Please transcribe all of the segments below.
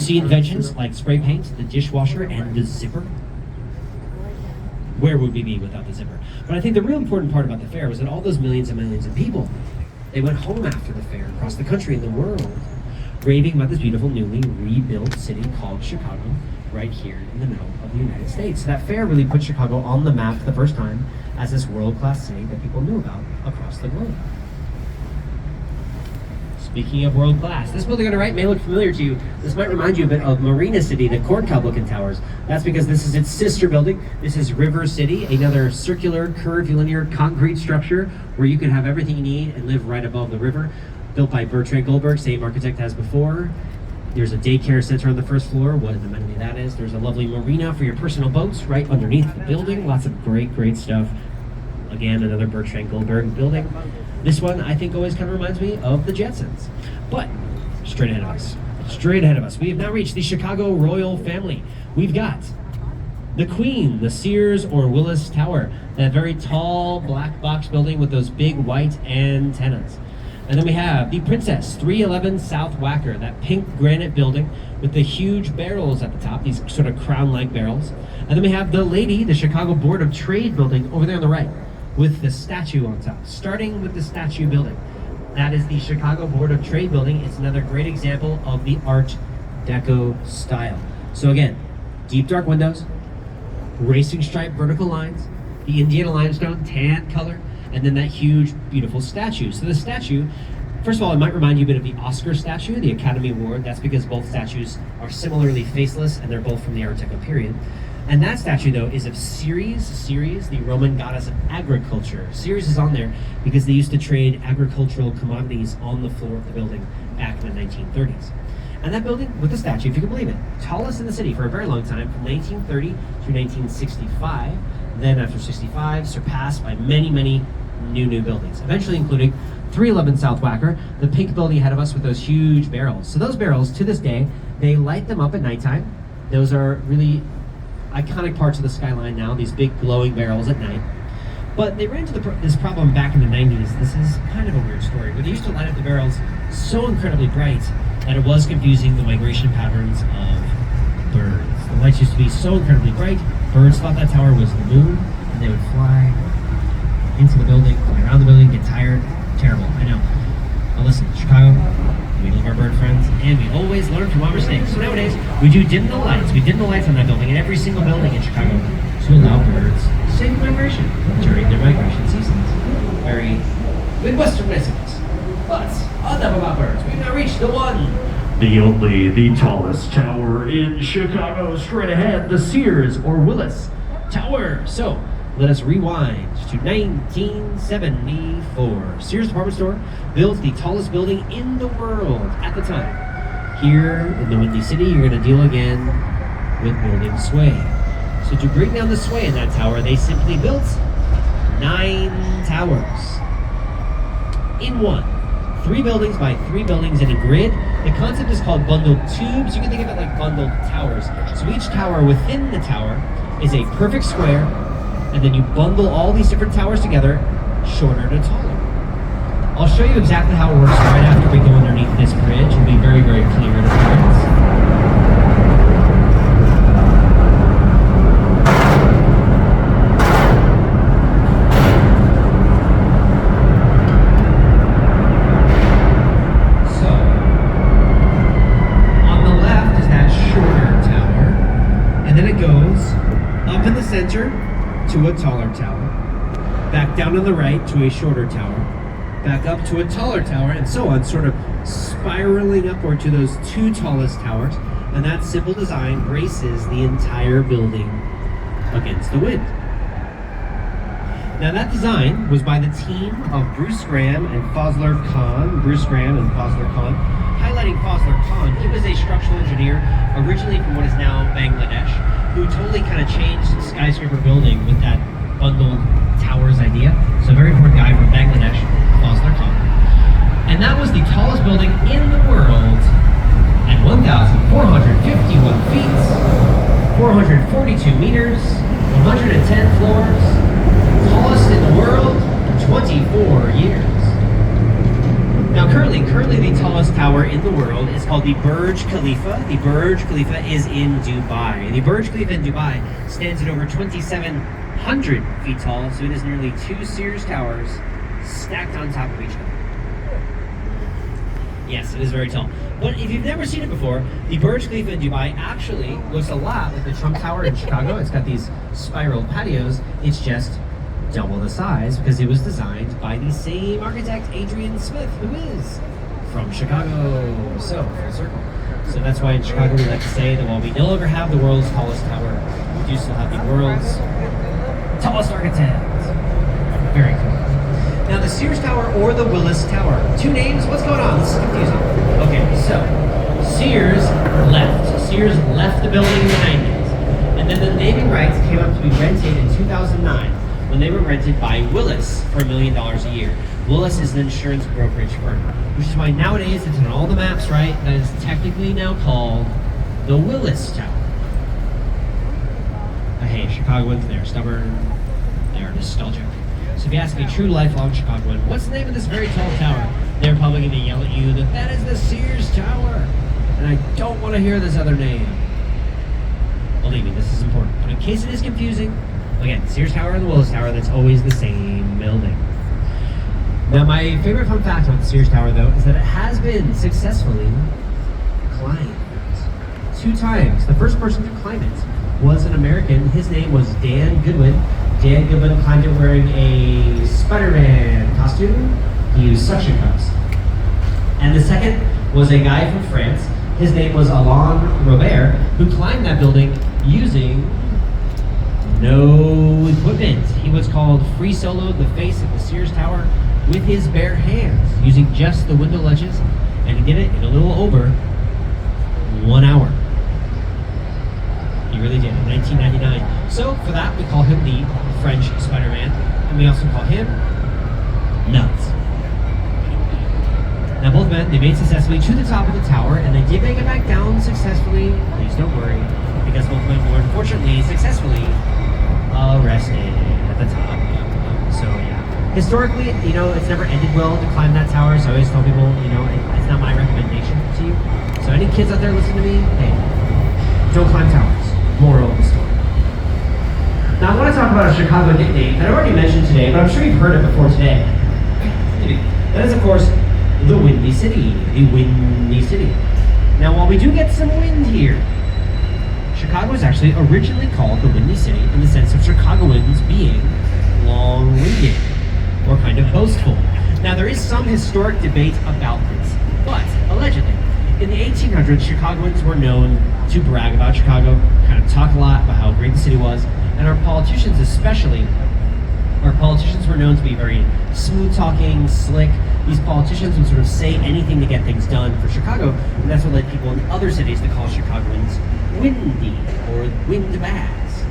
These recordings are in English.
See inventions like spray paint, the dishwasher, and the zipper. Where would we be without the zipper? But I think the real important part about the fair was that all those millions and millions of people, they went home after the fair across the country and the world, raving about this beautiful newly rebuilt city called Chicago, right here in the middle of the United States. So that fair really put Chicago on the map for the first time as this world-class city that people knew about across the globe. Speaking of world class, this building on the right may look familiar to you. This might remind you a bit of Marina City, the corn cob looking towers. That's because this is its sister building. This is River City, another circular, curvilinear concrete structure where you can have everything you need and live right above the river. Built by Bertrand Goldberg, same architect as before. There's a daycare center on the first floor. What an amenity that is. There's a lovely marina for your personal boats right underneath the building. Lots of great stuff. Again, another Bertrand Goldberg building. This one, I think, always kind of reminds me of the Jetsons. But straight ahead of us, we have now reached the Chicago royal family. We've got the Queen, the Sears or Willis Tower, that very tall black box building with those big white antennas. And then we have the Princess, 311 South Wacker, that pink granite building with the huge barrels at the top, these sort of crown-like barrels. And then we have the Lady, the Chicago Board of Trade building over there on the right, with the statue on top. Starting with the statue building. That is the Chicago Board of Trade building. It's another great example of the Art Deco style. So again, deep dark windows, racing stripe vertical lines, the Indiana limestone tan color, and then that huge, beautiful statue. So the statue, first of all, it might remind you a bit of the Oscar statue, the Academy Award. That's because both statues are similarly faceless and they're both from the Art Deco period. And that statue, though, is of Ceres, the Roman goddess of agriculture. Ceres is on there because they used to trade agricultural commodities on the floor of the building back in the 1930s. And that building, with the statue, if you can believe it, tallest in the city for a very long time, from 1930 to 1965. Then after 65, surpassed by many new buildings, eventually including 311 South Wacker, the pink building ahead of us with those huge barrels. So those barrels, to this day, they light them up at nighttime. Those are really iconic parts of the skyline now, these big glowing barrels at night. But they ran into this problem back in the 90s. This is kind of a weird story, but they used to light up the barrels so incredibly bright that it was confusing the migration patterns of birds. The lights used to be so incredibly bright, birds thought that tower was the moon, and they would fly into the building, fly around the building, get tired. Terrible, I know. But listen, Chicago, we love our bird friends, and we always learn from our mistakes. So nowadays, we do dim the lights. We dim the lights on that building, in every single building in Chicago, to allow birds safe migration during their migration seasons. Very Midwestern messages. But enough about birds. We've now reached the one, the only, the tallest tower in Chicago. Straight ahead, the Sears or Willis Tower. So let us rewind to 1974. Sears department store built the tallest building in the world at the time. Here in the Windy City, you're going to deal again with building sway. So to bring down the sway in that tower, they simply built 9 towers in one. 3 buildings by 3 buildings in a grid. The concept is called bundled tubes. You can think of it like bundled towers. So each tower within the tower is a perfect square, and then you bundle all these different towers together, shorter to taller. I'll show you exactly how it works right after we go underneath this bridge. It'll be very clear to parents. So, on the left is that shorter tower, and then it goes up in the center to a taller tower, back down on the right to a shorter tower, back up to a taller tower, and so on, sort of spiraling upward to those 2 tallest towers. And that simple design braces the entire building against the wind. Now that design was by the team of Bruce Graham and Fazlur Khan. Highlighting Fazlur Khan, he was a structural engineer originally from what is now Bangladesh, who totally kind of changed skyscraper building with that bundled towers idea. So a very important guy from Bangladesh, Fazlur Khan. And that was the tallest building in the world at 1,451 feet, 442 meters, 110 floors, tallest in the world for 24 years. Now currently the tallest tower tower in the world is called the Burj Khalifa. The Burj Khalifa is in Dubai. The Burj Khalifa in Dubai stands at over 2,700 feet tall, so it is nearly 2 Sears towers stacked on top of each other. Yes, it is very tall. But if you've never seen it before, the Burj Khalifa in Dubai actually looks a lot like the Trump Tower in Chicago. It's got these spiral patios. It's just double the size because it was designed by the same architect, Adrian Smith, who is from Chicago. So, full circle. So that's why in Chicago we like to say that while we no longer have the world's tallest tower, we do still have the world's tallest architect. Very cool. Now the Sears Tower or the Willis Tower. 2 names? What's going on? This is confusing. Okay, so Sears left. Sears left the building in the 90s. And then the naming rights came up to be rented in 2009 when they were rented by Willis for $1 million a year. Willis is an insurance brokerage firm, which is why nowadays it's on all the maps, right? That is technically now called the Willis Tower. But hey, Chicagoans, they're stubborn, they're nostalgic. So if you ask a true lifelong Chicagoan, what's the name of this very tall tower? They're probably going to yell at you that is the Sears Tower. And I don't want to hear this other name. Believe me, this is important. But in case it is confusing, again, Sears Tower and the Willis Tower, that's always the same building. Now, my favorite fun fact about the Sears Tower, though, is that it has been successfully climbed 2 times. The first person to climb it was an American. His name was Dan Goodwin. Dan Goodwin climbed it wearing a Spider-Man costume. He used suction cups. And the second was a guy from France. His name was Alain Robert, who climbed that building using no equipment. He was called free soloed the face of the Sears Tower with his bare hands, using just the window ledges, and he did it in a little over 1 hour. He really did, in 1999. So for that, we call him the French Spider-Man, and we also call him Nuts. Now both men, they made successfully to the top of the tower, and they did make it back down successfully. Please don't worry, because both men were unfortunately successfully arrested at the top. So yeah. Historically, it's never ended well to climb that tower, so I always tell people, it's not my recommendation to you. So any kids out there listening to me, hey, don't climb towers. Moral of the story. Now I want to talk about a Chicago nickname that I already mentioned today, but I'm sure you've heard it before today. That is, of course, the Windy City. The Windy City. Now while we do get some wind here, Chicago was actually originally called the Windy City in the sense of Chicagoans being long-winded or kind of boastful. Now there is some historic debate about this, but allegedly, in the 1800s, Chicagoans were known to brag about Chicago, kind of talk a lot about how great the city was, and our politicians especially, were known to be very smooth-talking, slick. These politicians would sort of say anything to get things done for Chicago, and that's what led people in other cities to call Chicagoans windy or windbags.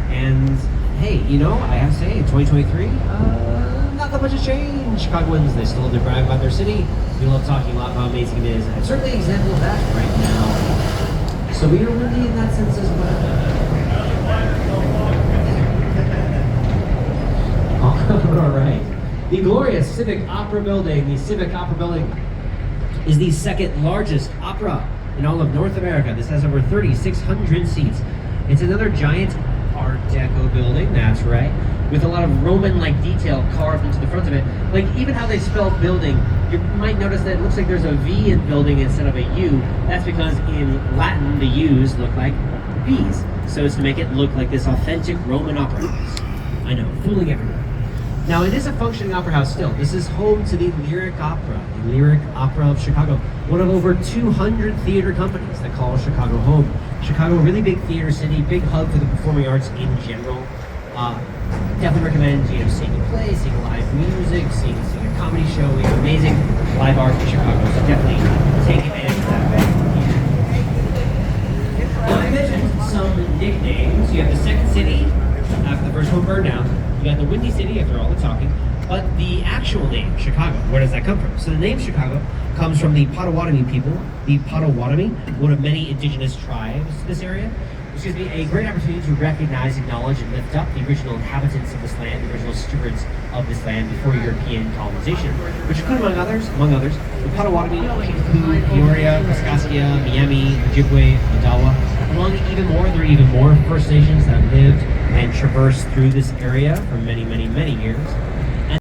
And hey, I have to say, in 2023, not that much has changed. Chicagoans, they still love to brag about their city. We love talking a lot about how amazing it is. And certainly an example of that right now. So we are windy in that sense as well. All right. The glorious Civic Opera Building. The Civic Opera Building is the 2nd largest opera in all of North America. This has over 3,600 seats. It's another giant Art Deco building, that's right, with a lot of Roman-like detail carved into the front of it. Like even how they spell building, you might notice that it looks like there's a V in building instead of a U. That's because in Latin, the U's look like V's. So it's to make it look like this authentic Roman opera house. I know, fooling everyone. Now it is a functioning opera house still. This is home to the Lyric Opera, the Lyric Opera of Chicago, one of over 200 theater companies that call Chicago home. Chicago, a really big theater city, big hub for the performing arts in general. Definitely recommend seeing a play, seeing live music, seeing a comedy show. We have amazing live art in Chicago, so definitely take advantage of that. Now I mentioned some nicknames. You have the Second City after the first one burned down. You got the Windy City after all the talking. But the actual name, Chicago, where does that come from? So the name Chicago comes from the Potawatomi people. The Potawatomi, one of many indigenous tribes to this area. excuse me, a great opportunity to recognize, acknowledge, and lift up the original inhabitants of this land, the original stewards of this land before European colonization, which include, among others, the Potawatomi, Kickapoo, Peoria, Kaskaskia, Miami, Ojibwe, Odawa. There are even more First Nations that lived and traversed through this area for many, many, many years.